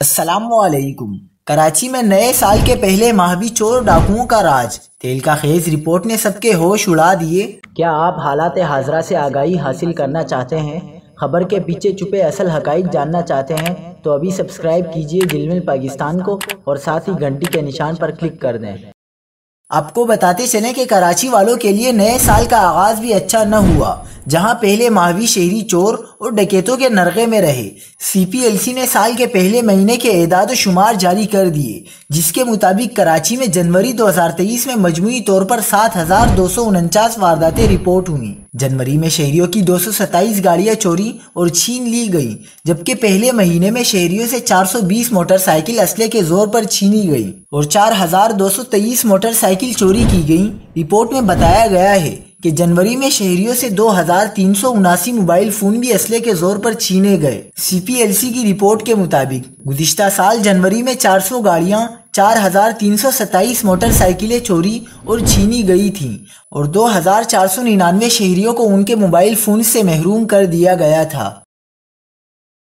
अस्सलामुअलैकुम। कराची में नए साल के पहले माह भी चोर डाकुओं का राज। तेल का खेज रिपोर्ट ने सबके होश उड़ा दिए। क्या आप हालात हाजरा से आगाही हासिल करना चाहते हैं? खबर के पीछे छुपे असल हकाइक जानना चाहते हैं तो अभी सब्सक्राइब कीजिए दिलमिल पाकिस्तान को और साथ ही घंटी के निशान पर क्लिक कर दें। आपको बताते चलें कि कराची वालों के लिए नए साल का आगाज भी अच्छा न हुआ। जहां पहले माहवी शहरी चोर और डकैतों के नरगे में रहे। CPLC ने साल के पहले महीने के एदाद शुमार जारी कर दिए, जिसके मुताबिक कराची में जनवरी 2023 में मजमूई तौर पर 7,249 वारदातें रिपोर्ट हुई। जनवरी में शहरियों की 227 गाड़ियां चोरी और छीन ली गई, जबकि पहले महीने में शहरियों से 420 मोटरसाइकिल असले के जोर पर छीनी गई और 4,223 मोटरसाइकिल चोरी की गई। रिपोर्ट में बताया गया है कि जनवरी में शहरियों से 2,379 मोबाइल फोन भी असले के जोर पर छीने गए। CPLC की रिपोर्ट के मुताबिक गुज़िश्ता साल जनवरी में 400 गाड़ियां, 4,327 मोटरसाइकिलें चोरी और छीनी गई थीं और 2,499 शहरियों को उनके मोबाइल फोन से महरूम कर दिया गया था।